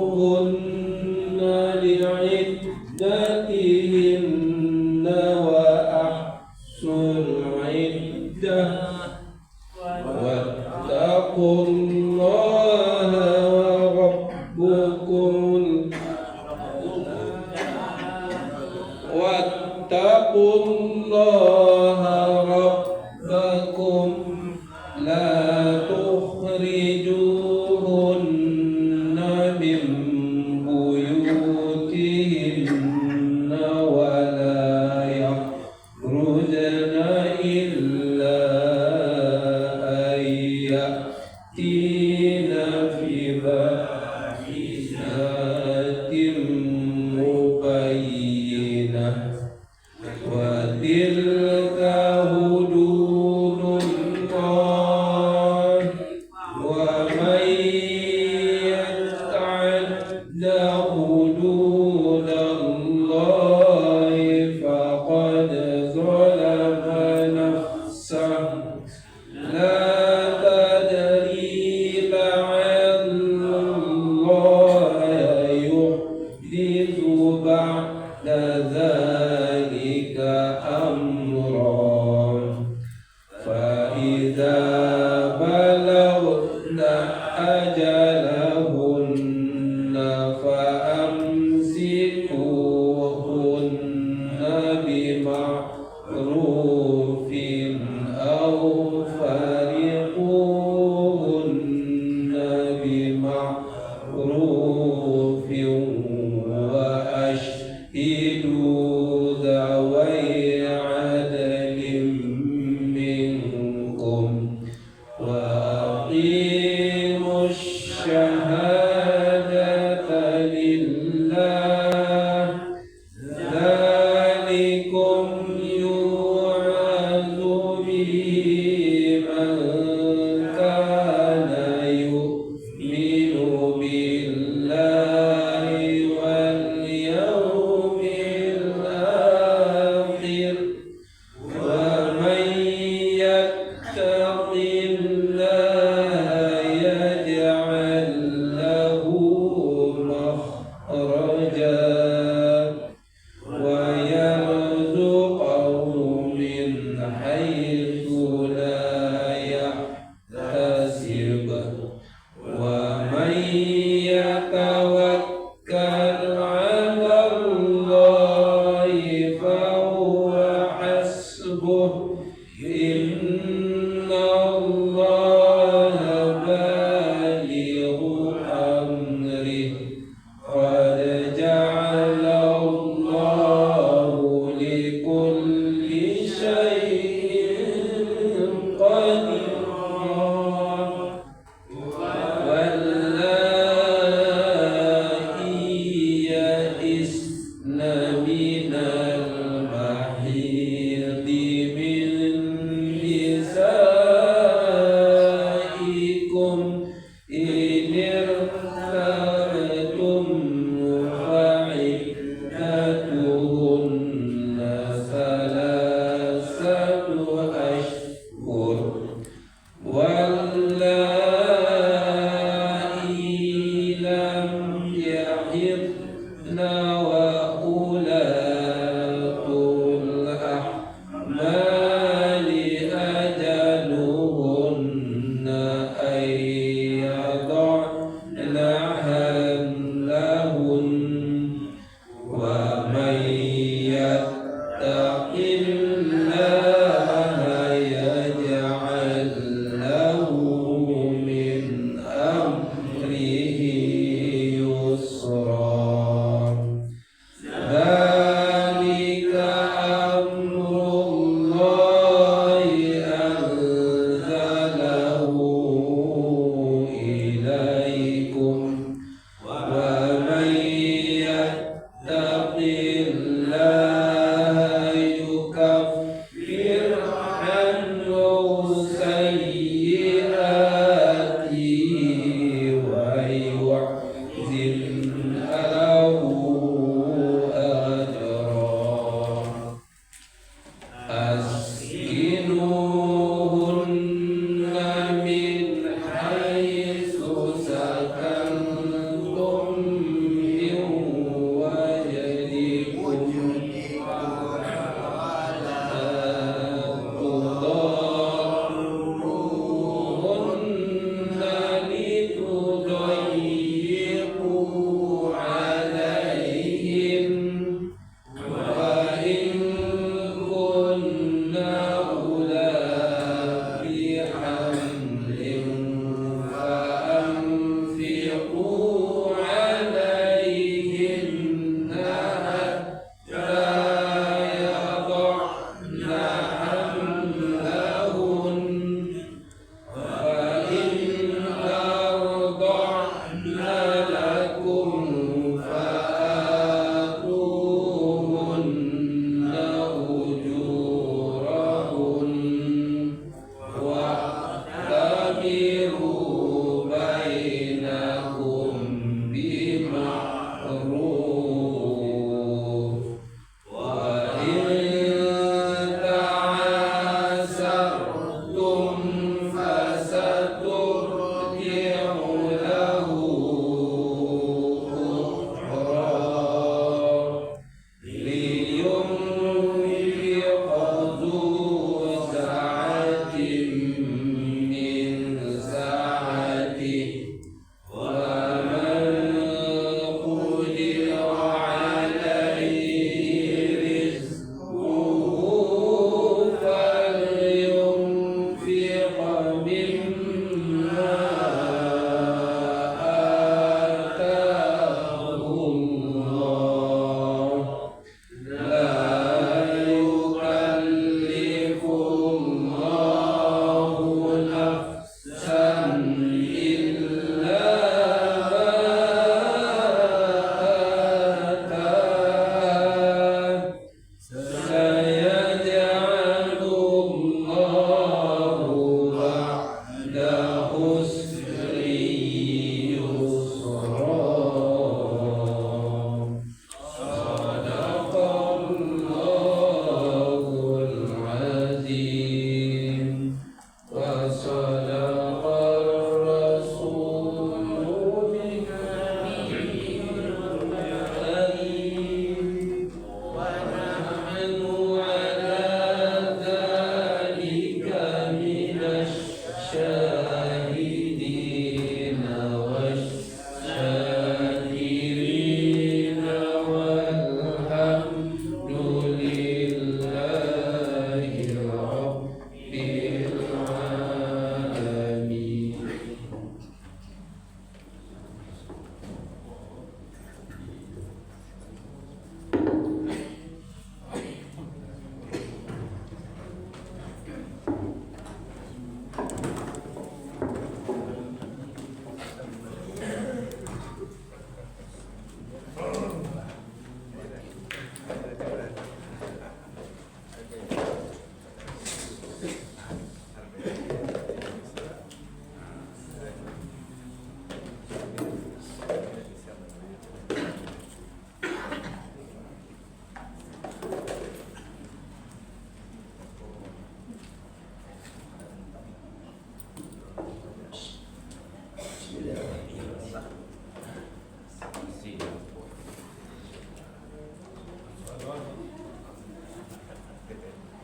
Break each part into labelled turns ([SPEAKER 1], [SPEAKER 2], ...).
[SPEAKER 1] طلقوهن لعدتهن وأحصوا العدة واتقوا الله ربكم لا تخرجوهن من بيوتهن ولا يخرجن إلا أن يأتين بفاحشة مبينة وتلك حدود الله ومن يتعد حدود الله فقد ظلم نفسه لا تدري لعل الله يحدث بعد ذلك أمرا فإذا بلغن أجلهن فأمسكوهن بمعروف أو فارقوهن بمعروف وأشهدوا ذوي عدل منكم وأقيموا الشهادة لله ذلكم يوعظ به من كان يؤمن بالله واليوم الآخر ومن يتق الله يجعل له مخرجا ويرزقه من حيث لا يحتسب ومن يتوكل على الله فهو حسبه إن الله بالغ أمره قد جعل الله لكل شيء قديرا واللائي يئسن من المحيض من نسائكم إن ارتبتم فعدتهن ثلاثة أشهر واللائي لم يحضن وأولاة الأحمال أجلهن أن يضعن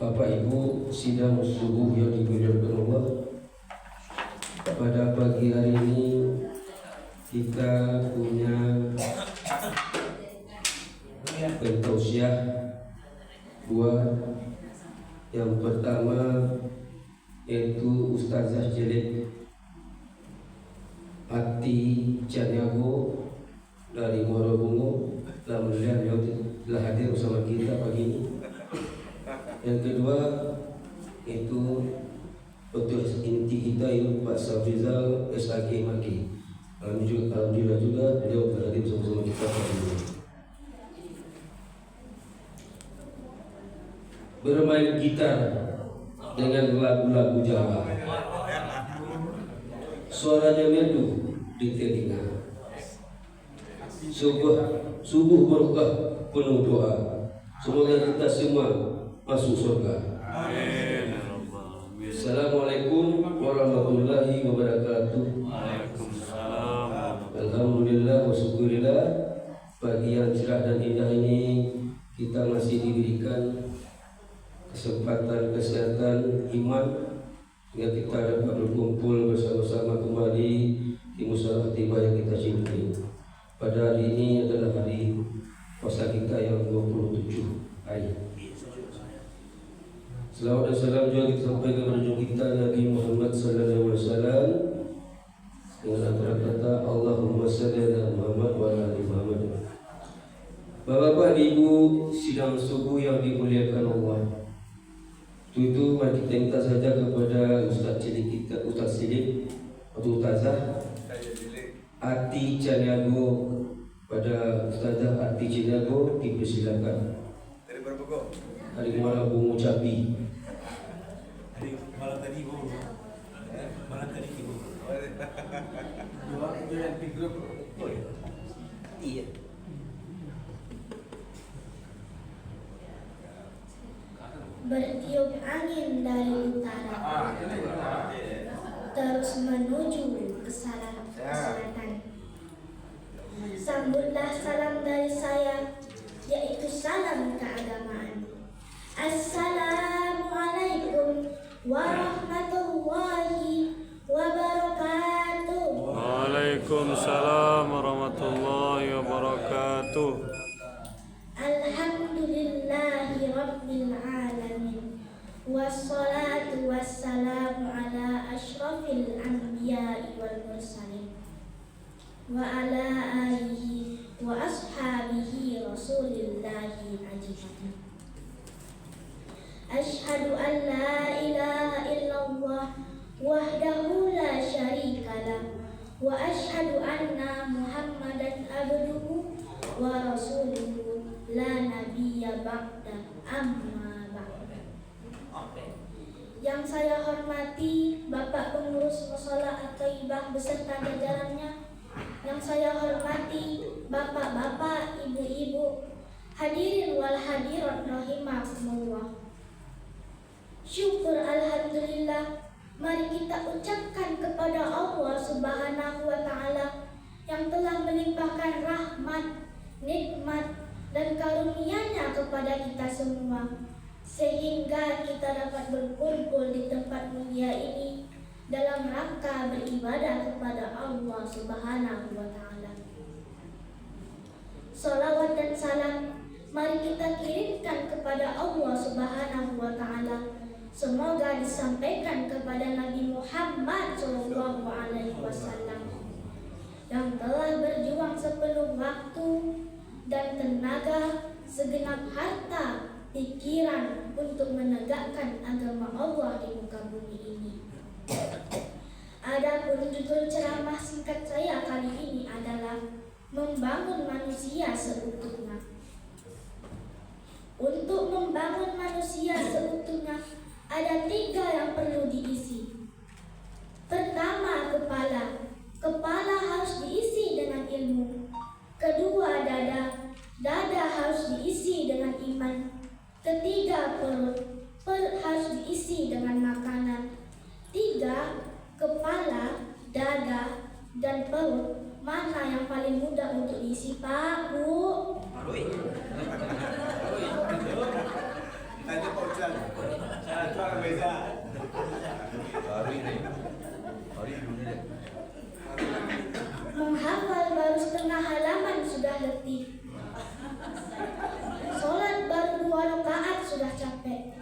[SPEAKER 2] Bapak Ibu sidang subuh yang dimuliakan Allah, pada pagi hari ini kita punya pentausiah dua. Yang pertama yaitu Ustazah Jelek Ati Caniago dari Muara Bungo. Alhamdulillah beliau telah hadir bersama kita pagi ini. Yang kedua itu Dr. Inti kita yang Pak Safrizal SAK Maki. Alhamdulillah juga beliau telah hadir bersama kita pagi ini. Bermain gitar dengan lagu-lagu Jawa, suaranya merdu di telinga. Subuh berkah penuh doa, semoga kita semua masuk surga. Amin. Assalamualaikum warahmatullahi wabarakatuh. Alhamdulillah wa syukurillah, pagi yang cerah dan indah ini kita masih diberikan kesempatan, kesehatan, iman sehingga kita dapat berkumpul bersama-sama kembali di musyawarah tiba yang kita cintai. Pada hari ini adalah hari puasa kita yang 27 hari. Selawat dan salam juga kita sampaikan kepada junjungan kita Nabi Muhammad sallallahu alaihi wasallam dengan antara kata Allahumma shalli ala Muhammad wa ala ali Muhammad. Bapak-bapak, Ibu sidang subuh yang dimuliakan Allah, itu mari kita minta saja kepada Ustaz Cilik kita, Ustaz Cilik atau Ustazah Ati Caniago, pada Ustazah Ati Caniago dipersilakan.
[SPEAKER 3] Dari berapa kok?
[SPEAKER 2] Dari Muara Bungo Jambi.
[SPEAKER 3] Dari malam tadi Bu. Malam tadi Bu. Dua yang di grup. Oh iya.
[SPEAKER 4] Bertiup angin dari utara, terus menuju ke selatan. Sambutlah salam dari saya, yaitu salam keagamaan. Assalamualaikum warahmatullahi wabarakatuh.
[SPEAKER 5] Waalaikumsalam warahmatullahi wabarakatuh.
[SPEAKER 4] Alhamdulillahi Rabbil Alamin. Wassalatu wassalamu ala ashrafil anbiya'i wal mursalin wa ala alihi wa ashabihi rasulillahi ajmain. Ashhadu an la ilaha illallah wahdahu la syarikalah wa ashhadu anna Muhammadan abduhu wa rasuluhu la nabiyya ba'da amma ba'da. Yang saya hormati Bapak Pengurus Mushola At-Thayyibah beserta jajarannya, yang saya hormati Bapak-bapak, Ibu-ibu, hadirin wal hadirat rahimakumullah. Syukur alhamdulillah, mari kita ucapkan kepada Allah Subhanahu wa Ta'ala yang telah melimpahkan rahmat, nikmat, dan karunia-Nya kepada kita semua, sehingga kita dapat berkumpul di tempat mulia ini dalam rangka beribadah kepada Allah Subhanahu wa Ta'ala. Salawat dan salam mari kita kirimkan kepada Allah Subhanahu wa Ta'ala. Semoga disampaikan kepada Nabi Muhammad SAW yang telah berjuang sepenuh waktu dan tenaga, segenap harta, pikiran untuk menegakkan agama Allah di muka bumi ini. Adapun judul ceramah singkat saya kali ini adalah membangun manusia seutuhnya. Untuk membangun manusia seutuhnya ada 3 yang perlu diisi. Pertama, kepala. Kepala harus diisi dengan ilmu. Kedua, dada. Dada harus diisi dengan iman. Ketiga, perut. Perut harus diisi dengan makanan. 3, kepala, dada, dan perut. Mana yang paling mudah untuk diisi, Pak, Bu?
[SPEAKER 3] Tanya Pak Ustaz. Cara beza. Hari ini.
[SPEAKER 4] Menghafal baru setengah halaman sudah letih. Sholat baru 2 rakaat sudah capek.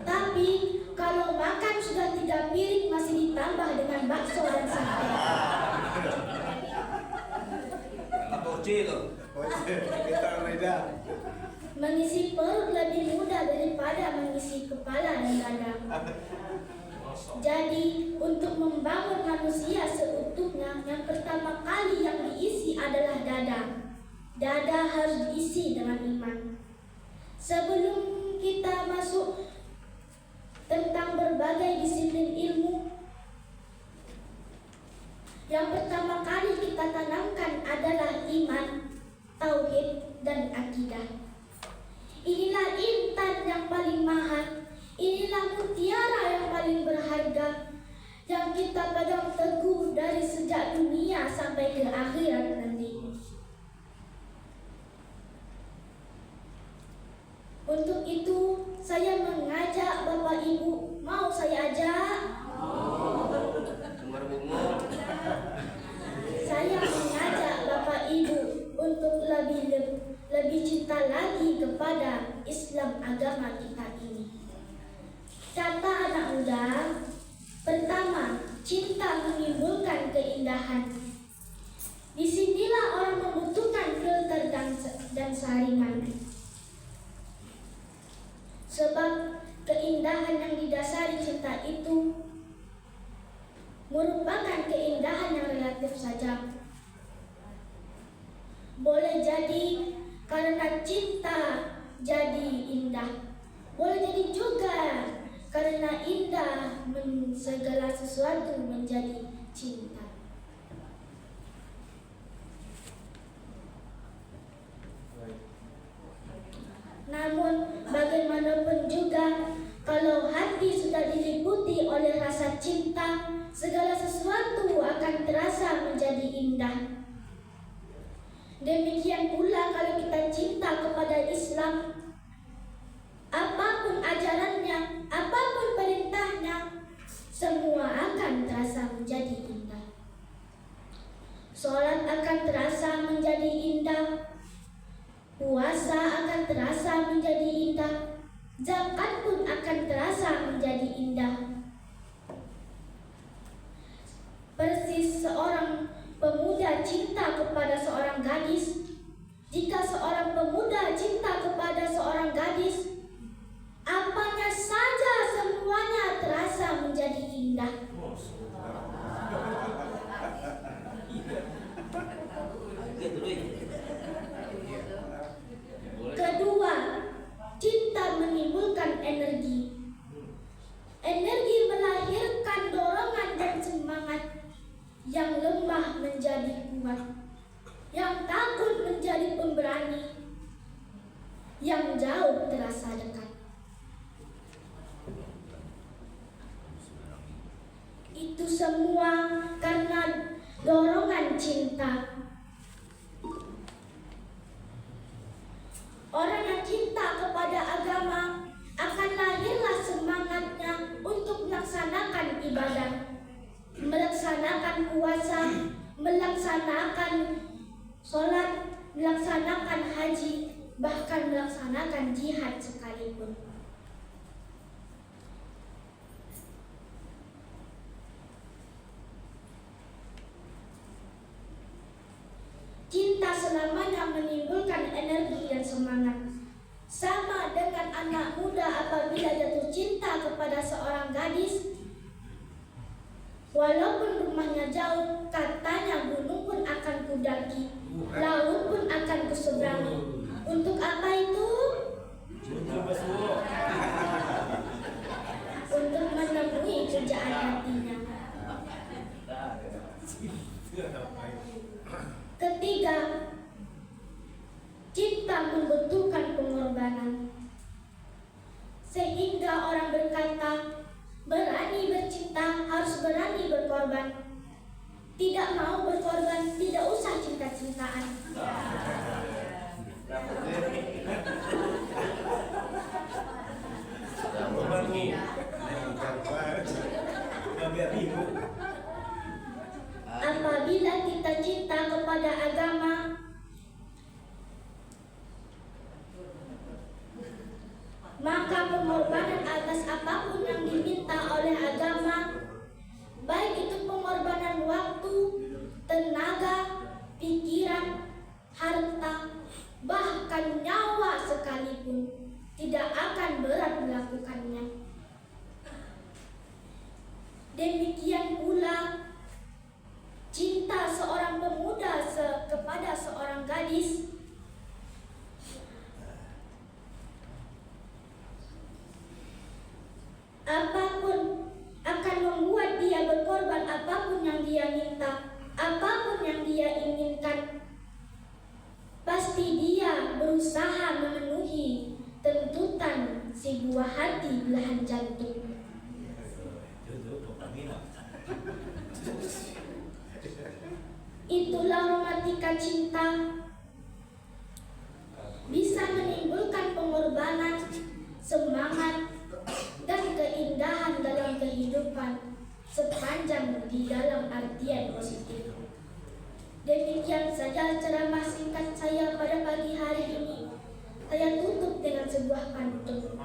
[SPEAKER 4] Tapi kalau makan sudah 3 piring masih ditambah dengan bakso dan sate.
[SPEAKER 3] Apa Uci itu? Kita beda.
[SPEAKER 4] Mengisi perut lebih mudah daripada mengisi kepala dan dada. Jadi, untuk membangun manusia seutuhnya, yang pertama kali yang diisi adalah dada. Dada harus diisi dengan iman. Sebelum kita masuk tentang berbagai disiplin ilmu, yang pertama kali kita tanamkan adalah iman, tauhid, dan akidah. Inilah intan yang paling mahal, inilah mutiara yang paling berharga, yang kita pegang teguh dari sejak dunia sampai ke akhirat nanti. Untuk itu, saya mengajak Bapak Ibu, mau saya ajak? Saya mengajak Bapak Ibu untuk lebih cinta lagi kepada Islam agama kita ini. Kata anak muda, pertama, cinta menimbulkan keindahan. Disinilah orang membutuhkan filter dan saringan. Sebab keindahan yang didasari cinta itu merupakan keindahan yang relatif saja. Boleh jadi karena cinta jadi indah, boleh jadi juga karena indah segala sesuatu menjadi cinta. Namun bagaimanapun juga, kalau hati sudah diliputi oleh rasa cinta, segala sesuatu akan terasa menjadi indah. Demikian pula kalau kita cinta kepada Islam, apapun ajarannya, apapun perintahnya, semua akan terasa menjadi indah. Sholat akan terasa menjadi indah, puasa akan terasa menjadi indah, zakat pun akan terasa menjadi indah. Persis seorang pemuda cinta kepada seorang gadis. Jika seorang pemuda cinta kepada seorang gadis, apanya saja semuanya terasa menjadi indah. Kedua, cinta menimbulkan energi. Energi melahirkan dorongan dan semangat. Yang lemah menjadi kuat, yang takut menjadi pemberani, yang jauh terasa dekat. Itu semua karena dorongan cinta. Orang yang cinta kepada agama akan lahirlah semangatnya untuk melaksanakan ibadah, melaksanakan puasa, melaksanakan sholat, melaksanakan haji, bahkan melaksanakan jihad sekalipun. Cinta selamanya menimbulkan energi dan semangat. Sama dengan anak muda apabila jatuh cinta kepada seorang gadis, walaupun rumahnya jauh, katanya gunung pun akan kudaki, laut pun akan kuseberangi. Untuk apa itu? Untuk menemui pujaan hatinya. Ketiga, cinta membutuhkan pengorbanan. Sehingga orang berkata, berani bercinta harus berani berkorban. Tidak mau berkorban, tidak usah cinta-cintaan. Apabila kita cinta kepada agama, maka pengorbanan atas apapun yang diminta oleh agama, baik itu pengorbanan waktu, tenaga, pikiran, harta, bahkan nyawa sekalipun, tidak akan berat melakukannya. Demikian pula cinta seorang pemuda kepada seorang gadis apapun akan membuat dia berkorban apapun yang dia minta, apapun yang dia inginkan. Pasti dia berusaha memenuhi tuntutan si buah hati belahan jantung. Itulah romantika cinta, bisa menimbulkan pengorbanan, semangat, dan keindahan dalam kehidupan sepanjang di dalam artian positif. Demikian saja ceramah singkat saya pada pagi hari ini. Saya tutup dengan sebuah pantun.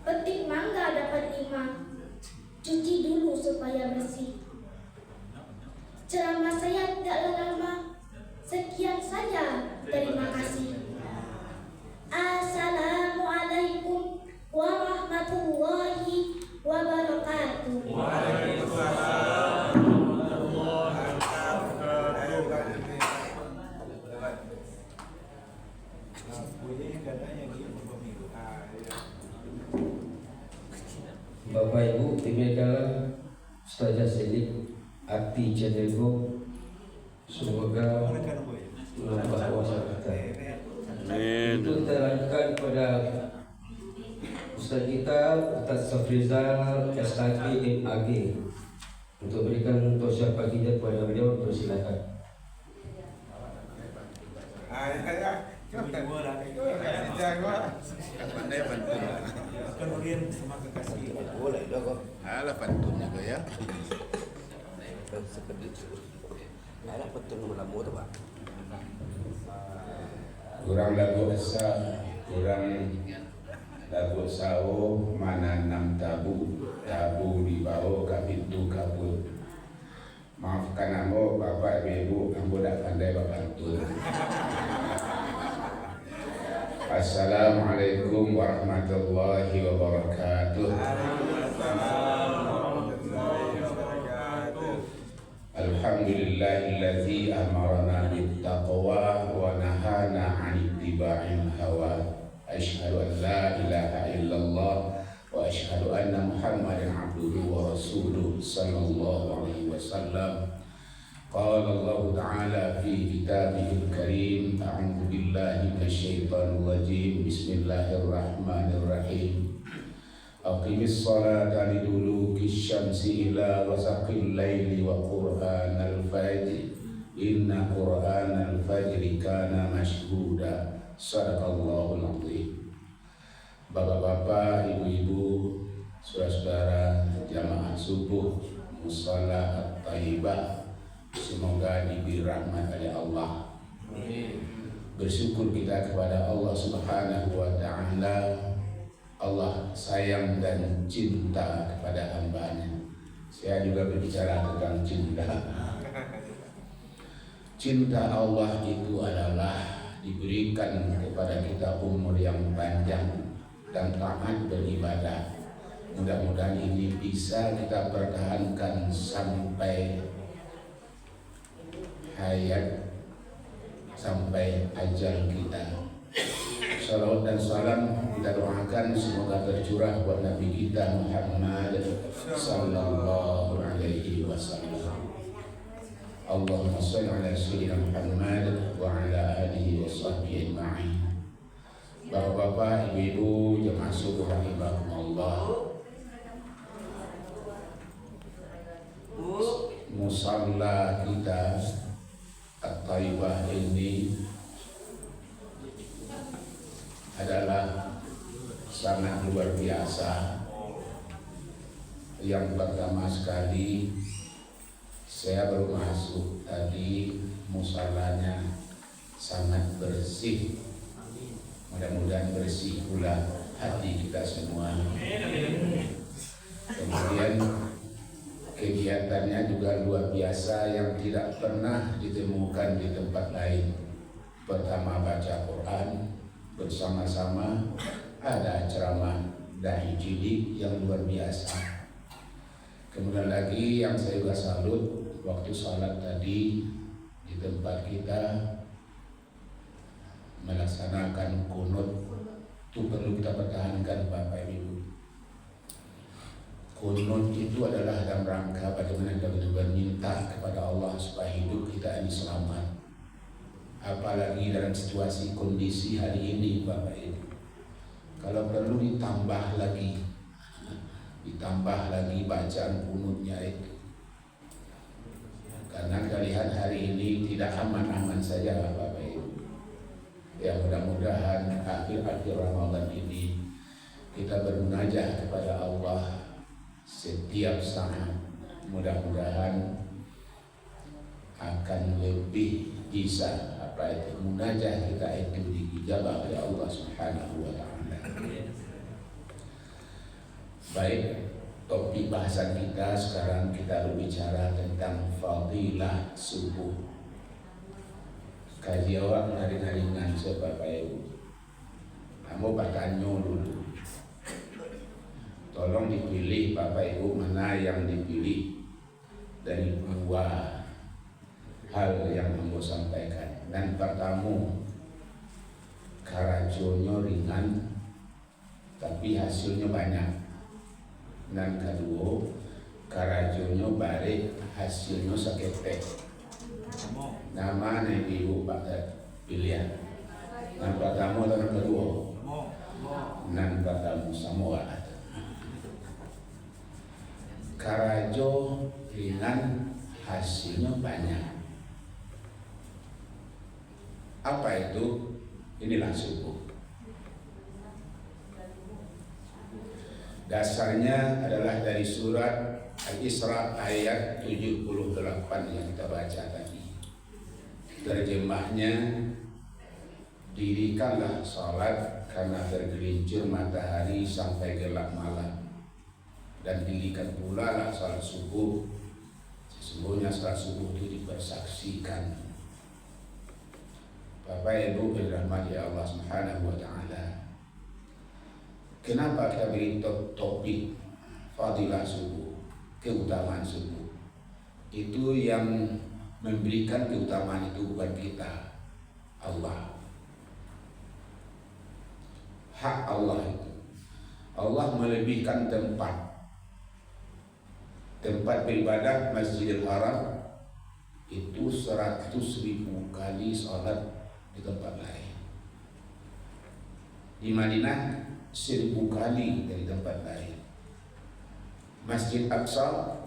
[SPEAKER 4] Petik mangga dapat 5, cuci dulu supaya bersih. Ceramah saya tidaklah lama. Sekian saja. Terima kasih. Assalamualaikum warahmatullahi wabarakatuh.
[SPEAKER 5] Waalaikumsalam warahmatullahi wabarakatuh.
[SPEAKER 2] Bapak Ibu, ini adalah Ustazah Selik Ati Cedego. Semoga menambah kuasa kita.
[SPEAKER 5] Amin.
[SPEAKER 2] Itu terangkan pada Ustaz kita, Ustaz Safrizal SAG MAG, untuk berikan tausiah paginya kepada beliau. Silakan.
[SPEAKER 3] Pandai pantun. Kemudian sama kekasih. Boleh dong kok. Alah pantunnya kok ya.
[SPEAKER 2] lah betul melamu tu Pak.
[SPEAKER 6] Kurang lagu asa, kurang lagu sawo mana 6 tabu dibawa ke pintu kabut. Maafkan ambo bapak ibu, ambo tak pandai bantu. Assalamualaikum warahmatullahi wabarakatuh. Alhamdulillahilladzi amarna bittaqwa wa nahana 'anil ittiba'il hawa. Asyhadu an la ilaha illallah wa asyhadu anna Muhammadan 'abduhu wa rasuluh sallallahu alaihi wasallam. Qala Allah Ta'ala fi kitabihil karim, a'udzu billahi minasyaitonir rajim. Bismillahirrahmanirrahim. Aqimis salata liduluki syamsi ila ghasaqil laili wa qur'anal fajr. Inna qur'anal fajri kana mashhuda. Sadaqallahul azim. Bapak-bapak, ibu-ibu, saudara-saudara jamaah subuh musalla at-taibah, semoga diberi rahmat oleh Allah. Bersyukur kita kepada Allah Subhanahu wa Ta'ala. Allah sayang dan cinta kepada hamba-Nya. Saya juga berbicara tentang cinta. Cinta Allah itu adalah diberikan kepada kita umur yang panjang dan taat beribadah. Mudah-mudahan ini bisa kita pertahankan sampai hayat, sampai ajal kita. Salawat dan salam kita doakan semoga tercurah buat Nabi kita Muhammad sallallahu alaihi wasallam. Allahumma shalli ala sayyidina Muhammad wa ala alihi wa sahbihi ajma'in. Bapak-bapak, ibu-ibu, jemaah subuh rahimakumullah. Musalla kita at-taibah ini adalah sangat luar biasa. Yang pertama sekali, saya baru masuk tadi, musallanya sangat bersih. Mudah-mudahan bersih pula hati kita semua. Kemudian kegiatannya juga luar biasa yang tidak pernah ditemukan di tempat lain. Pertama baca Quran bersama-sama, ada ceramah dai cilik yang luar biasa. Kemudian lagi yang saya juga salut, waktu salat tadi di tempat kita melaksanakan kunut, itu perlu kita pertahankan Bapak Ibu. Kunut itu adalah dalam rangka bagaimana kita meminta kepada Allah supaya hidup kita ini selamat. Apalagi dalam situasi kondisi hari ini Bapak Ibu, kalau perlu ditambah lagi bacaan kunutnya itu, karena kita lihat hari ini tidak aman-aman saja Bapak Ibu. Ya, mudah-mudahan akhir-akhir Ramadan ini kita bermunajat kepada Allah setiap saat. Mudah-mudahan akan lebih bisa munajat kita itu diijabah oleh Allah Subhanahu wa Ta'ala. Baik, topik bahasan kita sekarang kita berbicara tentang fadilah subuh. Kaji awak ringan-ringan Bapak Ibu. Kamu bertanya dulu. Tolong dipilih Bapak Ibu mana yang dipilih dari dua hal yang mau sampaikan. Dan pertama, karajonya ringan tapi hasilnya banyak. Dan kedua, karajonya baik hasilnya saketek. Nama yang ibu Bapak pilihan. Yang pertama atau yang kedua? Yang pertama semua. Karajo ringan hasilnya banyak. Apa itu? Inilah subuh. Dasarnya adalah dari surat Al-Isra ayat 78 yang kita baca tadi. Terjemahnya, dirikanlah salat karena tergelincir matahari sampai gelap malam, dan dirikan pula lah salat subuh. Sesungguhnya salat subuh itu dipersaksikan. Bapak Ibu dirahmati Allah Subhanahu wa taala. Kenapa kita beri topik fadilah subuh, keutamaan subuh? Itu yang memberikan keutamaan itu bukan kita, Allah. Hak Allah itu. Allah melebihkan tempat beribadah Masjidil Haram itu 100.000 kali salat di tempat lain. Di Madinah 1.000 kali dari tempat lain. Masjid Aqsa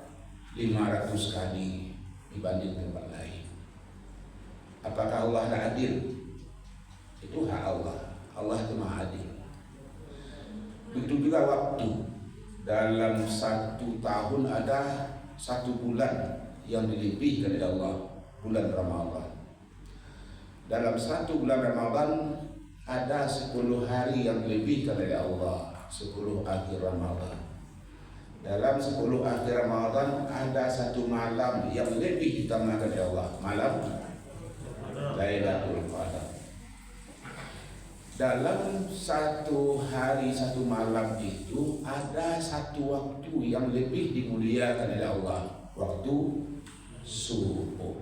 [SPEAKER 6] 500 kali dibanding tempat lain. Apakah Allah tidak adil? Itu hak Allah. Allah itu maha adil. Begitu juga waktu. Dalam 1 tahun ada 1 bulan yang dilebihkan oleh Allah, bulan Ramadan. Dalam 1 bulan Ramadan ada 10 hari yang dilebihkan oleh Allah, 10 akhir Ramadan. Dalam 10 akhir Ramadan ada 1 malam yang lebih diutamakan oleh Allah, malam Lailatul Qadar. Dalam 1 hari 1 malam itu ada 1 waktu yang lebih dimuliakan oleh Allah, waktu subuh.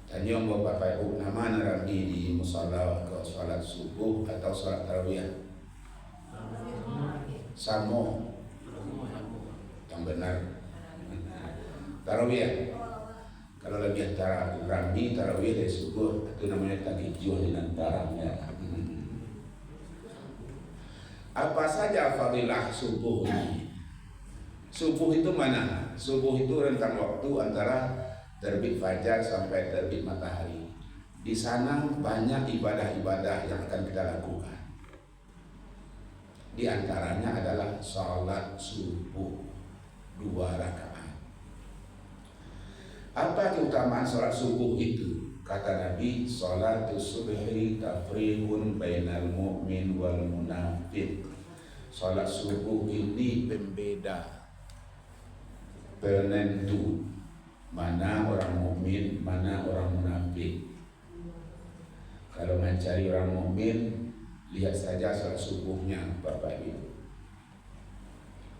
[SPEAKER 6] Tanya Bapak Ibu, nama Nabi di musala ke salat subuh atau salat tarawih? Samo. Yang benar. Tarawih. Kalau lebih antara Rambi, tarawih dari subuh itu namanya tahijjud di antaranya. Apa saja fadilah subuh ini? Subuh itu mana? Subuh itu rentang waktu antara terbit fajar sampai terbit matahari. Di sana banyak ibadah-ibadah yang akan kita lakukan. Di antaranya adalah salat subuh 2 rakaat. Apa keutamaan salat subuh itu? Kata Nabi, salatus subhi tafriqun bainal mu'min wal munafiq. Salat subuh ini pembeda, penentu mana orang mukmin, mana orang munafik. Kalau mencari orang mukmin, lihat saja salat subuhnya, Bapak Ibu.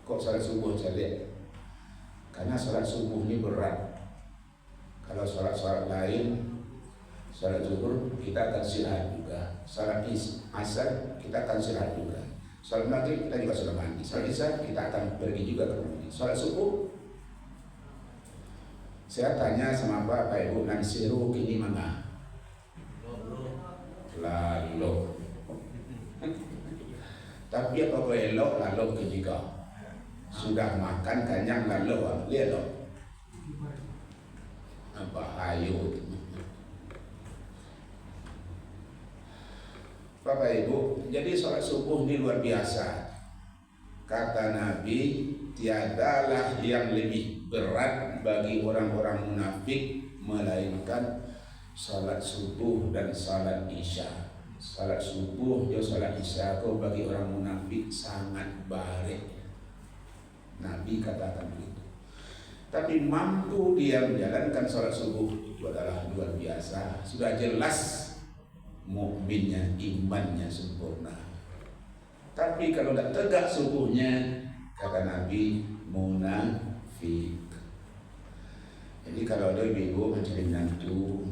[SPEAKER 6] Kok salat subuh jelek? Karena salat subuh ini berat. Kalau salat lain, salat zuhur kita akan istirahat juga. Salat asar kita akan istirahat juga. Salat maghrib kita juga sudah mandi. Salat isya kita akan pergi juga ke mandi. Salat subuh, saya tanya sama Bapak Ibu, nansiru kini mana? Lalu. Tapi apa elok lalu ketika sudah makan kenyang lalu lihat loh. Bahaya. Bapak Ibu, jadi sholat subuh ini luar biasa. Kata Nabi, tiadalah yang lebih berat bagi orang-orang munafik melainkan sholat subuh dan sholat isya. Sholat subuh dan sholat isya kau bagi orang munafik sangat baik. Nabi katakan begitu. Tapi mampu dia menjalankan sholat subuh itu adalah luar biasa. Sudah jelas mukminnya, imannya sempurna. Tapi kalau tidak tegak subuhnya, kata Nabi, munafik. Jadi kalau ada ibu mencari menantu,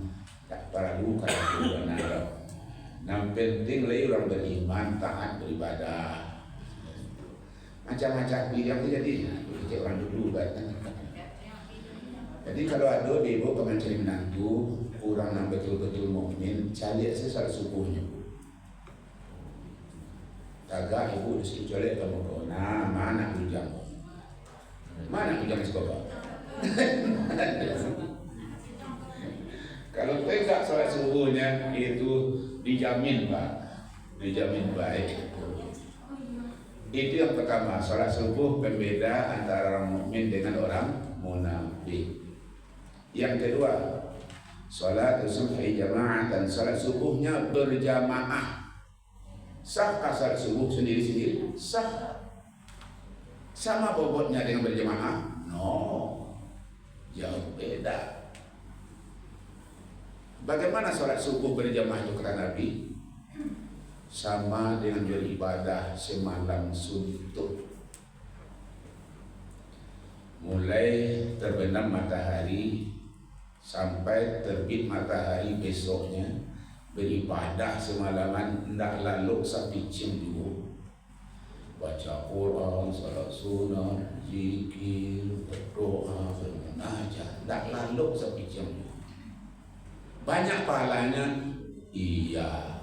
[SPEAKER 6] tak perlu kalau benar. Yang penting lagi orang beriman, taat beribadah. Macam-macam pilihan itu jadi kita orang dulu kan. Jadi kalau ada ibu mencari menantu, orang yang betul-betul mukmin, cari saja salat subuhnya. Tagak ibu disitu cari kamu kau, nah mana hujam? Mana hujam sekolah? Kalau tegak salat subuhnya itu dijamin Pak, dijamin baik. Itu yang pertama, salat subuh pembeda antara orang mukmin dengan orang munafik. Yang kedua, salat subhi jamaah, dan salat subuhnya berjamaah. Sahkah salat subuh sendiri-sendiri? Sah. Sama bobotnya dengan berjamaah? No, jauh beda. Bagaimana salat subuh berjamaah itu kata Nabi? Sama dengan beribadah semalam suntuk. Mulai terbenam matahari sampai terbit matahari besoknya, beribadah semalaman, tidak lalu sampai cium dulu. Baca Quran, salat sunat, zikir, berdoa, bermunajat, tidak lalu sampai cium dulu. Banyak pahalanya? Iya.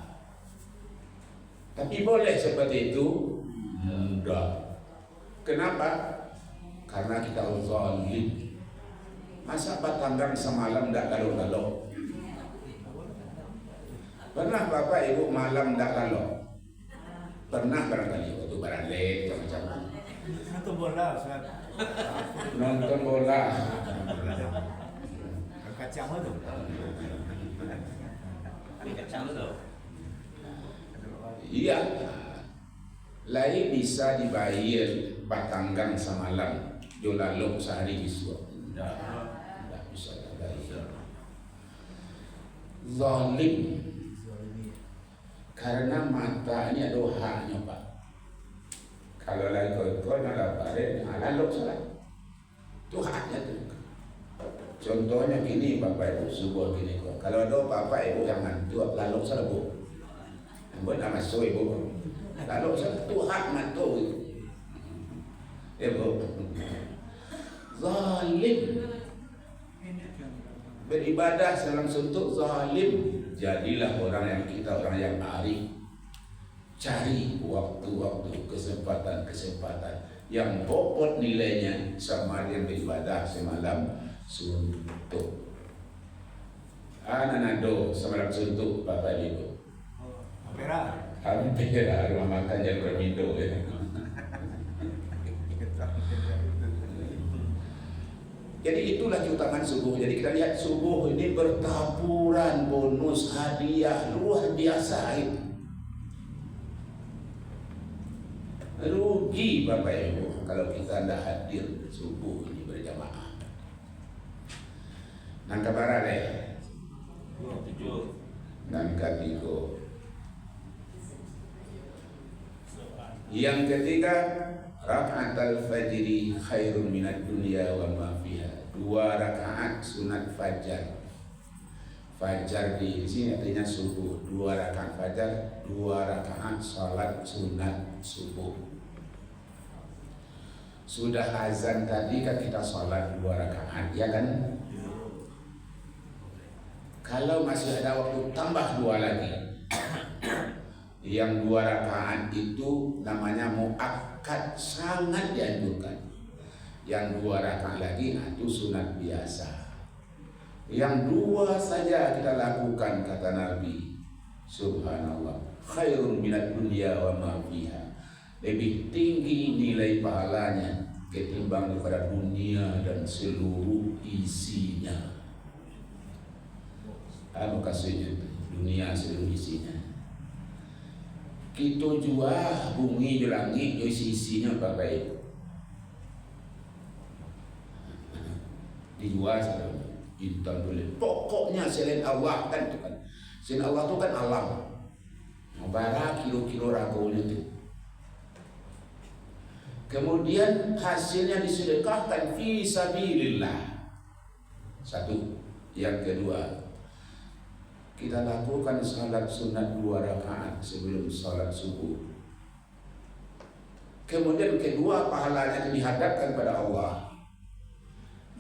[SPEAKER 6] Tapi boleh seperti itu? Tidak. Kenapa? Karena kita zalim. Masa batanggang semalam tidak lalu-lalu? Pernah Bapak Ibu malam tidak lalu? Pernah barangkali waktu baralet macam-macam.
[SPEAKER 3] Nonton bola, Ustaz.
[SPEAKER 6] Nonton bola.
[SPEAKER 3] Kacang itu.
[SPEAKER 6] Iya. Lain bisa dibayar batanggang semalam, jo lalu sehari besok. Tidak bisa dibayar. Zalim. Karena mata ini ada haknya Pak. Kalau lagi kau nak balik, lalu salah. Itu haknya tu. Contohnya gini Bapak Ibu, subuh gini kok. Kalau ada Bapak Ibu yang mantu, lalu salah Bu. Buat nama so Ibu. Lalu salah tu hak mantu. Ibu. Zalim. Beribadah dalam suntuk zalim. Jadilah orang yang arif. Cari waktu-waktu, kesempatan-kesempatan yang bobot nilainya sama dengan beribadah semalam suntuk. Ananado semalam suntuk Bapak Ibu.
[SPEAKER 3] Merah.
[SPEAKER 6] Hampir rumah makan yang bermindo ya. Jadi itulah keutamaan subuh. Jadi kita lihat subuh ini bertaburan bonus hadiah luar biasa itu. Rugi Bapak Ibu kalau kita tidak hadir subuh ini berjamaah. Nangka barale. Nangka tigo. Yang ketiga, rakaat al-fajri khairun minad dunya wa ma fiha. 2 rakaat sunat fajar. Fajar di sini artinya subuh. 2 rakaat fajar, 2 rakaat salat sunat subuh. Sudah azan tadi kan kita salat 2 rakaat, ya kan? Kalau masih ada waktu tambah 2 lagi. Yang 2 rakaat itu namanya muakkad, sangat dianjurkan. Yang 2 rakaat lagi itu sunat biasa. Yang 2 saja kita lakukan kata Nabi. Subhanallah. Khairun minad dunya wa ma fiha. Lebih tinggi nilai pahalanya ketimbang daripada dunia dan seluruh isinya. Apa maksudnya? Dunia seluruh isinya. Kita jual bumi di langit, isinya Bapak Ibu. Dijual saudara, intan boleh. Pokoknya selain Allah kan itu kan. Selain Allah itu kan alam. Bara kilo-kilo ragonya itu. Kemudian hasilnya disedekahkan fi sabilillah. 1. Yang kedua, kita lakukan salat sunat 2 rakaat sebelum salat subuh. Kemudian kedua, pahalanya itu dihadapkan pada Allah.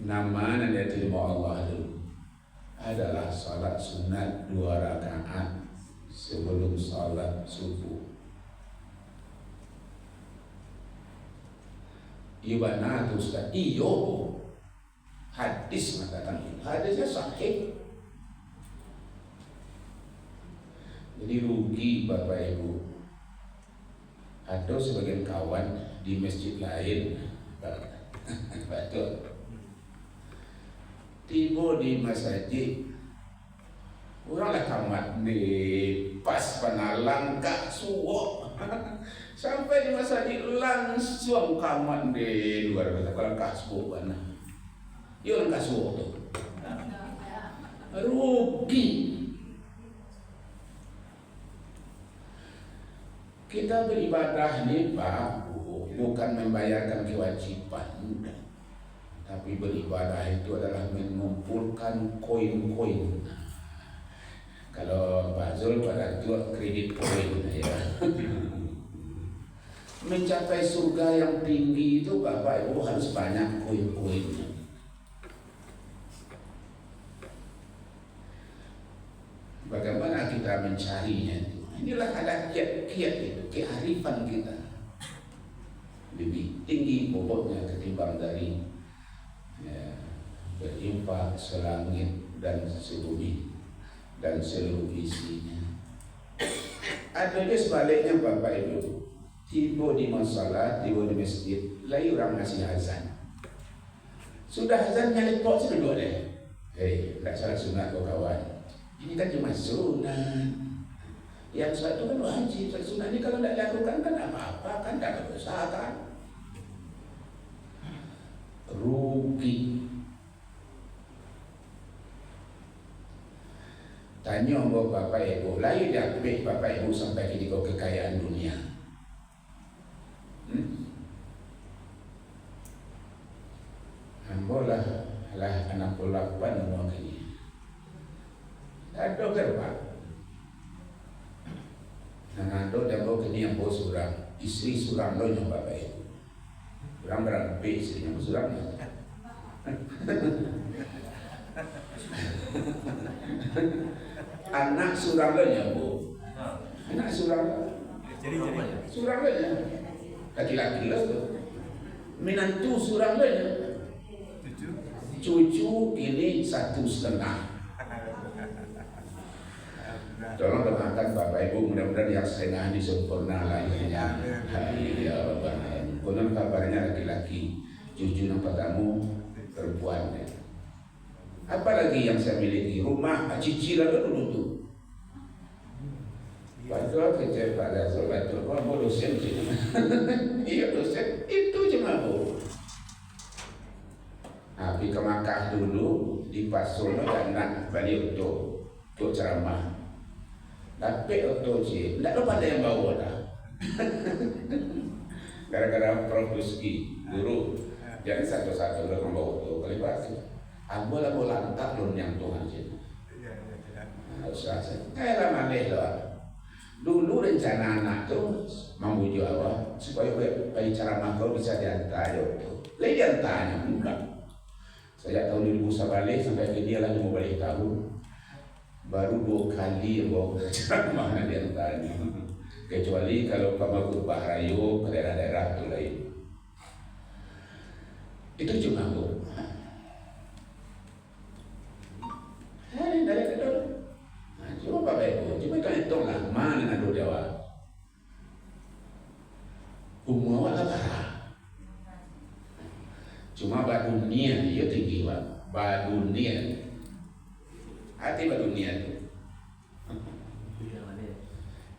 [SPEAKER 6] Nama yang diterima Allah itu adalah salat sunat 2 rakaat sebelum salat subuh. Ibana tu Ustaz, iyo hadis mengatakan itu, hadisnya sahih. Jadi rugi Bapak Ibu. Ada sebagian kawan di masjid lain, betul, tiba di masjid, oranglah tamat di pas penalang kak suwo. Sampai di masjid langsung kamat di luar kata kalau kak suwo mana. Yo orang kak suwo tu. Rugi. Kita beribadah ni Pak, bukan membayarkan kewajiban, tapi beribadah itu adalah mengumpulkan koin-koin. Kalau Pak Zul pada jual kredit koin, ya. Mencapai surga yang tinggi itu Bapak Ibu harus banyak koin-koinnya. Bagaimana kita mencarinya itu? Inilah ada kiat-kiat itu, kearifan kita. Lebih tinggi bobotnya ketimbang dari berinfak selangit dan sebumi dan seluruh isinya. Ada juga sebaliknya Bapak Ibu, tiba di masalah, tiba di masjid, lain orang ngasih azan. Sudah azan nyali pok sudah dua deh. Tak salah sunat kau kawan. Ini kan cuma sunat. Yang satu kan wajib, sunat ini kalau tidak dilakukan kan apa-apa, kan tidak ada dosa kan. Rugi. Tanya Bapak Ibu, lain dia ambil Bapak Ibu sampai ke kekayaan dunia. Ambolah lah 68 orang ini. Ada berapa? Nah, ada dan bawa kini yang bawa surang, istri surang lo yang Bapak Ibu. Surang berapa istri yang surangnya? Anak surang lo yang bu, anak surang lo, surang lo yang laki-laki lo tu, menantu surang lo yang cucu ini 1,5. Tolong doakan Bapak Ibu mudah-mudahan yang setengah disempurna lahirnya. Ya Allah. Konon kabarnya laki-laki, cucu nampak kamu perempuan. Apalagi yang saya miliki, rumah cicilan dulu tu. Padahal kerja pada solat tu, apa dosen sih? Iya dosen, itu cuma bu. Tapi ke Makkah dulu di Pasono dan nak balik untuk ceramah. Tapi untuk je, tidak lupa ada yang bawa dah. Gara-gara Prof. Rizki, guru, jadi satu-satu orang bawa tu. Kali pasti, aku lah boleh lantak belum yang Tuhan je. Usah saya, malih lah. Dulu rencana anak tu membujuk awak supaya bayi ceramah kau bisa diantar tu. Lain diantarnya enggak. Sejak tahun 2000 balik sampai ke dia lagi mau balik tahun. Baru 2 kali yang bawa ceramah di antaranya. Kecuali kalau kamu ke Bahrayo, ke daerah-daerah itu lain. Itu cuma bu. Hari dari itu. Cuma Bapak Ibu, cuma kan hitung lah mana nak dua Jawa. Umur awak lah. Cuma badunia dia tinggi pak. Badunia. Hati badunia tu.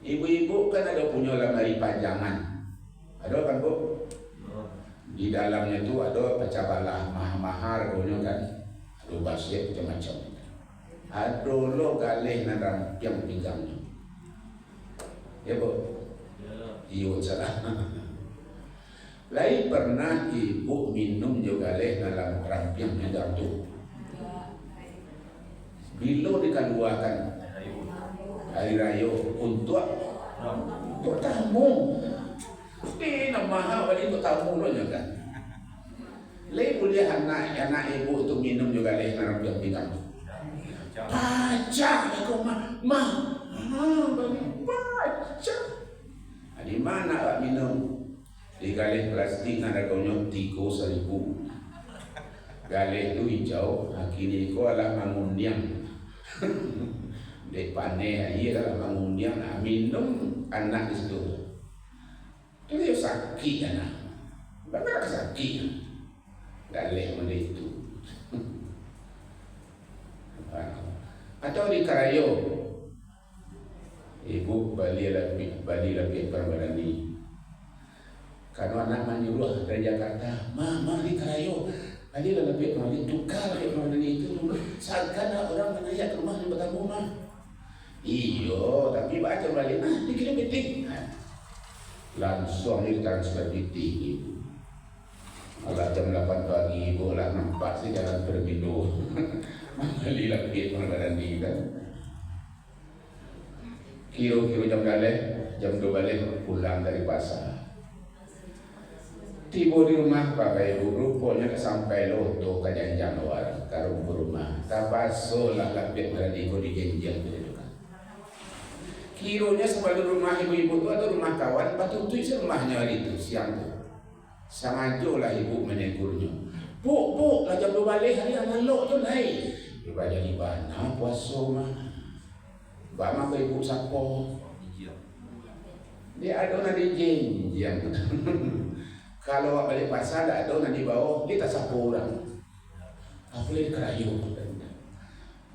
[SPEAKER 6] Ibu-ibu kan ada punya lemari pajangan. Ada kan bu? Di dalamnya tu ada pacabalah mahar punya kan. Ada basir macam-macam. Ada lo galih nadam yang pinggangnya. Ya bu? Iya salah. Lain pernah ibu minum juga galih dalam rampiang pinggang tu. Bila dikeluarkan hari raya untuk tamu. Ini mahal balik untuk tamu lo juga. Lain boleh anak ibu itu minum juga galih dalam rampiang pinggang tu. Pajak aku mah pajak. Di mana awak minum? Di galih plastik ada konyol 3.000. Galih itu hijau, kini ko adalah mangundiang. Depannya ia adalah mangundiang. Minum anak itu. Itu sakit anak. Bagaimana sakit? Galih mana itu? Atau di Karayo, ibu Bali lebih permadani. Karena anak menyuruh dari Jakarta, mama di Karayo, Bali lebih permadani, tukar lebih permadani itu. Seakan orang menanya ke rumah di belakang rumah. Iyo, tapi baca balik, dikira piting. Langsung ini transfer piting ibu. Alah jam 8 pagi ibu lah nampak sih jalan Permindo. Bali lebih permadani kan. Kiro-kiro jam 2 balik pulang dari pasar. Tiba di rumah Bapak Ibu, rupanya sampai loto ke janjang orang karung rumah. Tapaso lah lapit berani ko di janjang itu kan. Kironya sebelum rumah ibu-ibu itu ada rumah kawan, batu itu rumahnya hari itu siang tu. Sangajo lah ibu menegurnya. Bu, lah jam 2 balik hari anak lo tu naik. Iba jadi bana puasa mah. Bama ke ibu sapo. Dia ada nanti janjang. Kalau balik pasar ada nanti bawah kita sapu orang. Apa lagi kerayu?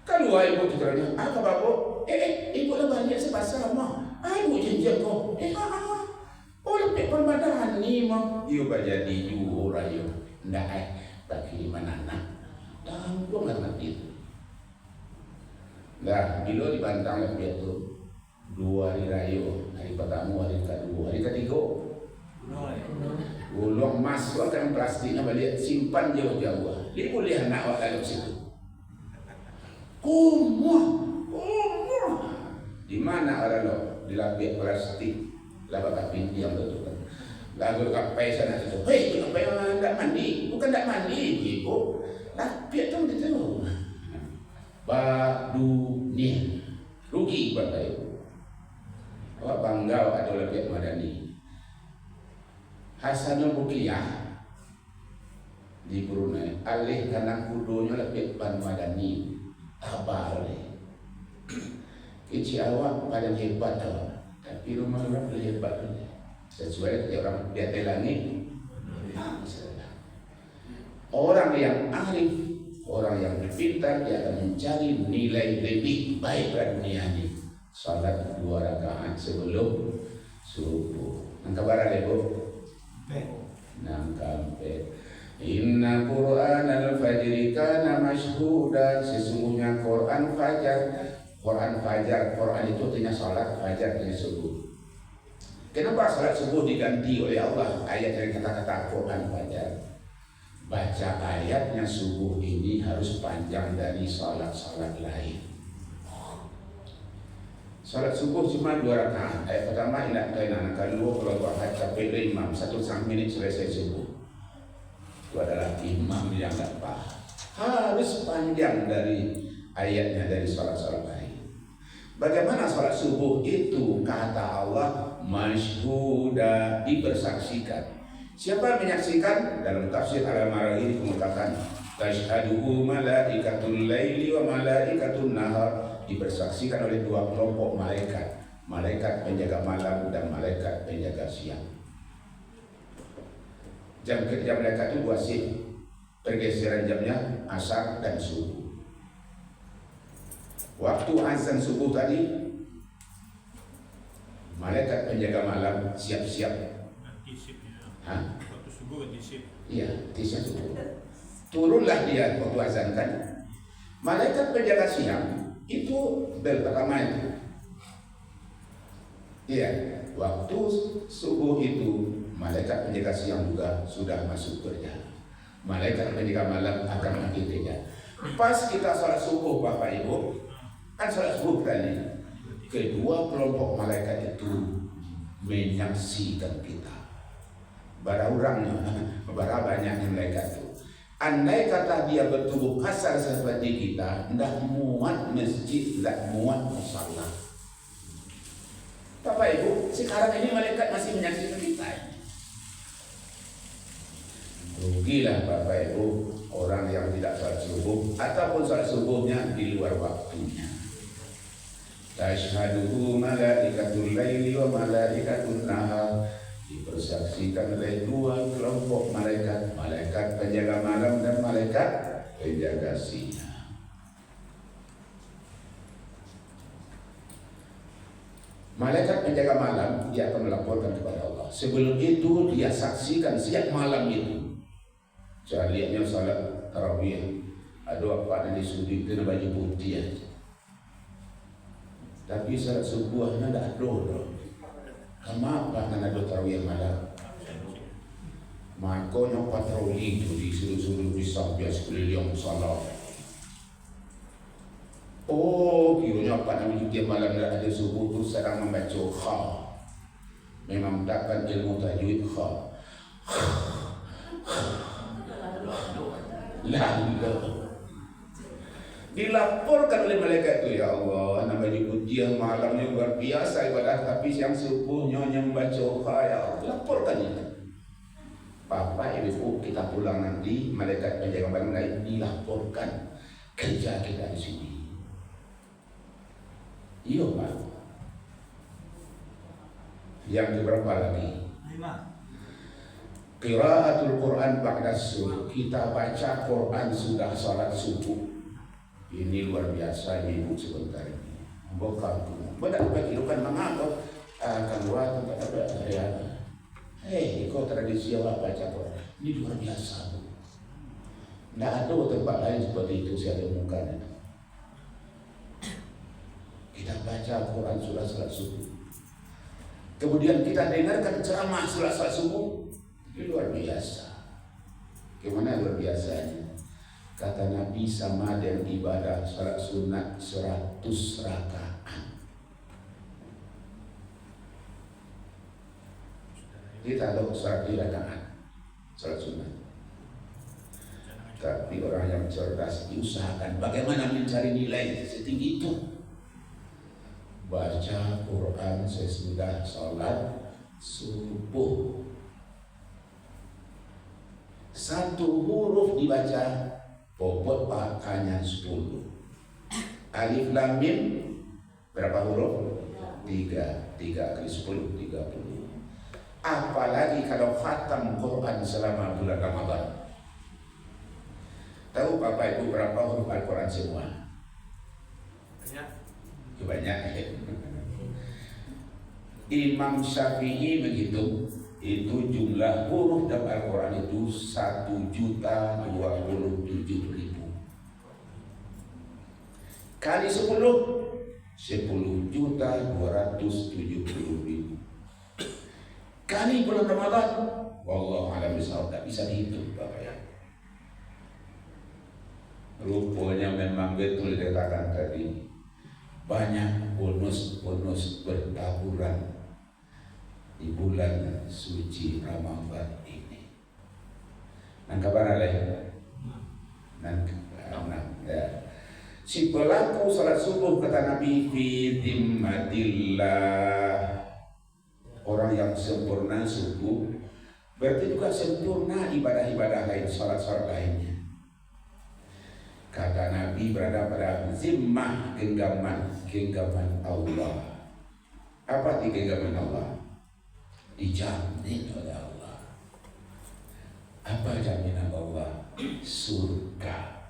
[SPEAKER 6] Kalau ibu tu kerana apa bapak? Ibu lah balik sepasar mah. Ibu janjian kau. Oh lebih perbadan ni mah. Ibu jadi ibu orang ibu. Ndak bagi mana nak. Dah gua nggak ngerti. Dah bila dibantang lebih tu 2 hari raya, hari pertama, hari kedua, hari ketiga. Gulung emas tu akan plastiknya balik simpan jauh-jauh. Dia boleh anak awak dalam situ. Kumuh. Di mana ada lo? Di lapik plastik. Laba kapin diam betul kan. Lagu kapai sana tu. Hei, kapai orang tak mandi. Bukan tak mandi, ibu. Lapik tu betul. Dunia rugi Bapak Ibu. Awak bangga ada lapik madani. Hasanul Bukiyah di Brunei alih karena kudonya lebih ban madani tabar kecil awak paling hebat awak, tapi rumah orang lebih hebat sesuai dengan orang di atas langit. Orang yang arif, orang yang pintar, dia akan mencari nilai lebih baik pada dunia ini. Salat 2 rakaat sebelum subuh. Angka barang ibu. Nangkampe. Inna Qur'an al-fajri kana mashhuda. Sesungguhnya Quran fajar. Quran itu artinya salat fajar dan subuh. Kenapa salat subuh diganti oleh Allah ayat dari kata-kata Quran fajar? Baca ayatnya subuh ini harus panjang dari salat-salat lain. Salat subuh cuma 2 rakaat. Ayat pertama ingat kainan, kedua kalau rakaat sampai imam 1 menit selesai subuh. Itu adalah imam yang dapat. Harus panjang dari ayatnya dari salat-salat lain. Bagaimana salat subuh itu kata Allah masyhuda, dipersaksikan. Siapa menyaksikan? Dalam tafsir Al-Maraghi mengatakan tashhaduhu malaikatul laili wa malaikatun nahar, dipersaksikan oleh 2 kelompok malaikat, malaikat penjaga malam dan malaikat penjaga siang. Jam kerja malaikat itu 2 shift, pergeseran jamnya asar dan subuh. Waktu azan subuh tadi, malaikat penjaga malam siap-siap.
[SPEAKER 3] Waktu subuh ganti shift.
[SPEAKER 6] Iya, tisya subuh. Turunlah dia waktu azan kan. Malaikat penjaga siang itu bel pertama itu. Iya, waktu subuh itu malaikat penjaga siang juga sudah masuk kerja. Malaikat penjaga malam akan mati kerja. Pas kita salat subuh Bapak Ibu, kan salat subuh tadi, kedua kelompok malaikat itu menyaksikan kita. Bara orangnya, bara banyaknya malaikat itu. Andai kata dia bertubuh kasar seperti kita, hendak muat masjid, hendak muat musala. Bapak Ibu, sekarang ini malaikat masih menyaksikan kita. Rugilah Bapak Ibu orang yang tidak salat subuh ataupun salat subuhnya di luar waktunya. Tashhaduhu malaikatul laili wa malaikatun nahar, dipersaksikan oleh 2 kelompok malaikat, malaikat penjaga malam dan malaikat penjaga siang. Malaikat penjaga malam dia akan melaporkan kepada Allah. Sebelum itu dia saksikan siap malam itu. Saya lihatnya salat tarawih, ada apa yang disudi kena baju putih ya. Tapi salat subuhnya tidak ada. Kenapa kan ada tarawih malam? Makanya patroli itu disuruh-suruh disampai sekeliling salat. Oh, kiranya apa namanya dia malam tidak ada subuh tu sedang membaca kha. Memang takkan ilmu tajwid kha. Lalu dilaporkan oleh malaikat itu, ya Allah, namanya ujian malamnya luar biasa ibadah, tapi siang subuhnya membaca kha, ya Allah. Laporkan itu. Bapak Ibu kita pulang nanti, malaikat penjaga malam lain dilaporkan kerja kita di sini. Iya Pak. Yang keberapa lagi?
[SPEAKER 3] 5.
[SPEAKER 6] Qiraatul Quran ba'da subuh. Kita baca Quran sudah salat subuh. Ini luar biasa ibu sebentar ini. Bukan bedak kehidupan mengapa akan buat apa ya. Kau tradisi apa baca Quran? Ini luar biasa Bu. Tidak ada tempat lain seperti itu saya temukan. Kita baca Quran sudah salat subuh. Kemudian kita dengarkan ceramah sudah salat subuh. Itu luar biasa. Gimana luar biasanya? Kata Nabi sama dengan ibadah salat sunat 100 rakaat. Kita tahu 100 rakaat salat sunat. Tapi orang yang cerdas diusahakan bagaimana mencari nilai setinggi itu. Baca Quran sesudah salat subuh. Satu huruf dibaca, bobot pakannya 10. Alif lam mim berapa huruf? 3 kali 10 30. Apalagi kalau khatam Quran selama bulan Ramadan. Tahu Bapak Ibu berapa huruf Al-Quran semua? Banyak. Imam Syafi'i begitu, itu jumlah huruf dalam Al-Quran itu 1.027.000 kali 10 10.270.000 kali bulan Ramadan. Wallahu a'lam bishawab, tak bisa dihitung Bapak ya. Rupanya memang betul dikatakan tadi. Banyak bonus-bonus bertaburan di bulan suci Ramadan ini. Nang kabar aleh? Nang ya. Si pelaku salat subuh kata Nabi fi dhimmatillah. Orang yang sempurna subuh berarti juga sempurna ibadah-ibadah lain, salat-salat lainnya. Kata Nabi berada pada zimmah genggaman Allah. Apa di genggaman Allah? Dijamin oleh Allah. Apa jaminan Allah? Surga.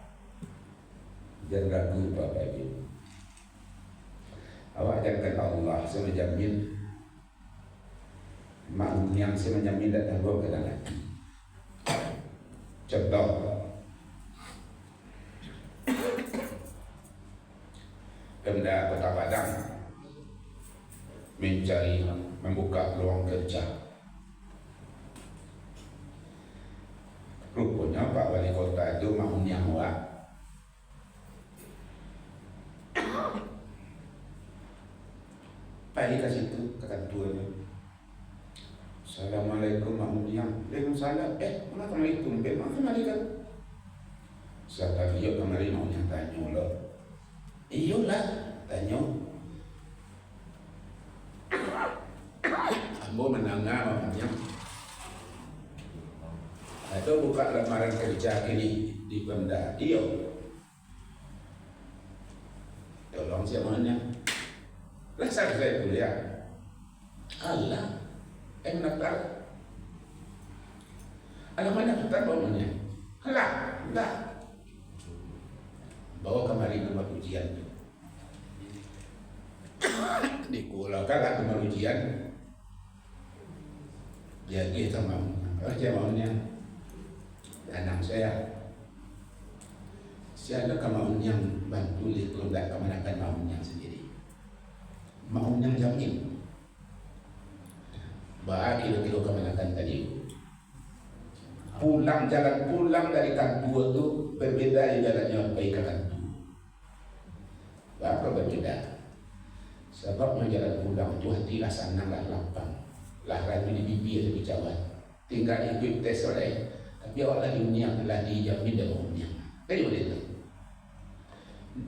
[SPEAKER 6] Jangan ragu Bapak Ibu. Awak jangan Allah saya menjamin. Mak yang saya menjamin datang bawa ke dalam. Contoh. Pemda Kota Padang mencari membuka peluang kerja. Rupanya Pak Wali Kota itu mau nyawak. Pak dikasih itu kata tuanya. Assalamualaikum Mak Munyang. Waalaikumsalam. Assalamualaikum. Bagaimana? Saya tadi kemarin mau tanya lo. Iyalah, tanya. Ambo menangga maknya. Atau buka lamaran kerja ini di Pemda. Iya. Tolong siapanya. Lah saya kuliah. Allah. Mendaftar. Alamatnya daftar bawanya. Lah. Bawa kemari nomor ujian. di kulau kalah dengan ujian. Jadi sama aja maunya anak saya maunya bantu kalau nggak kemenakan maunya sendiri. Maunya jamin. Bah kilo-kilo kemenakan tadi. Jalan pulang dari kantor itu berbeda di jalannya baik ke kantor. Apa berbeda? Sebabnya jalan pulang itu hati lah senang lah lapang, lah rajin di bibir di cawan. Tinggal ikut tes oleh, tapi awak lagi uniang telah dijamin dan uniang. Kayak boleh tu.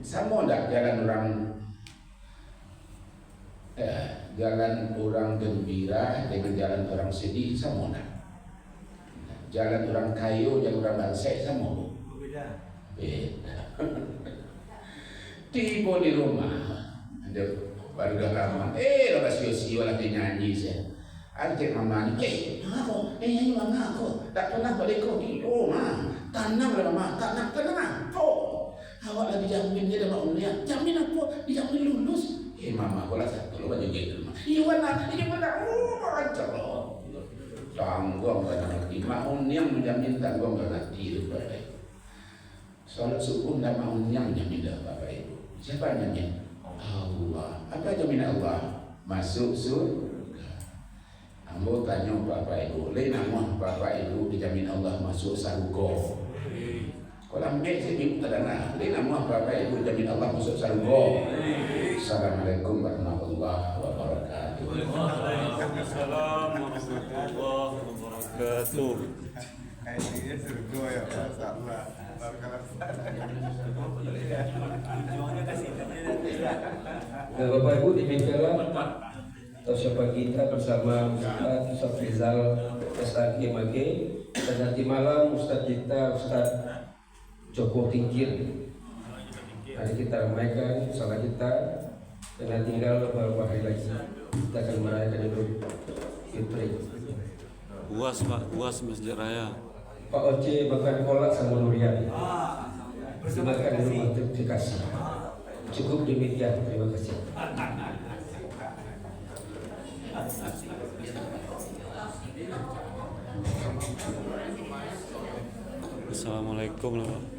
[SPEAKER 6] Sama tak jalan orang gembira dengan jalan orang sedih sama tak? Jalan orang kayu, jalan orang bangsek sama tak?
[SPEAKER 3] Beda.
[SPEAKER 6] Beda. Tiba di rumah, ada warga lama. Lepas sio-sio lagi nyanyi saya. Adik mama ni, mama, nyanyi mama aku. Tak pernah balik kau di rumah. Tanam lah mama, tanam apa? Awak lagi jamin dia dalam umurnya. Jamin apa? Dijamin lulus. Mama aku lah satu lu baju gitu mah. Iya mana? Macam lo. Tanggung gak ngerti. Mau yang menjamin tanggung gak ngerti itu bapak ibu. Salat subuh tak mau yang menjamin dah bapak ibu. Siapa yang jamin? Allah. Apa jaminan Allah? Masuk surga. Ambo tanya bapak ibu. Lain nama bapak ibu dijamin Allah masuk surga. Kalau ambil saya ibu terdengar. Lain nama bapak ibu dijamin Allah masuk surga. Assalamualaikum warahmatullahi wabarakatuh.
[SPEAKER 5] Waalaikumsalam warahmatullahi wabarakatuh.
[SPEAKER 3] Kayaknya surga ya, masalah.
[SPEAKER 2] Nah, Bapak Ibu demikianlah Tasyafa kita bersama Ustaz Rizal SAGMG dan nanti malam Ustaz kita Ustaz Joko Tingkir. Hari kita ramaikan salah kita dan tinggal beberapa hari lagi kita akan merayakan Idul Fitri.
[SPEAKER 5] Buas Pak, buas Masjid Raya.
[SPEAKER 2] Pak Oce makan kolak sama durian. Dimakan di rumah, terima kasih. Cukup demikian, terima kasih.
[SPEAKER 5] Assalamualaikum warahmatullahi wabarakatuh.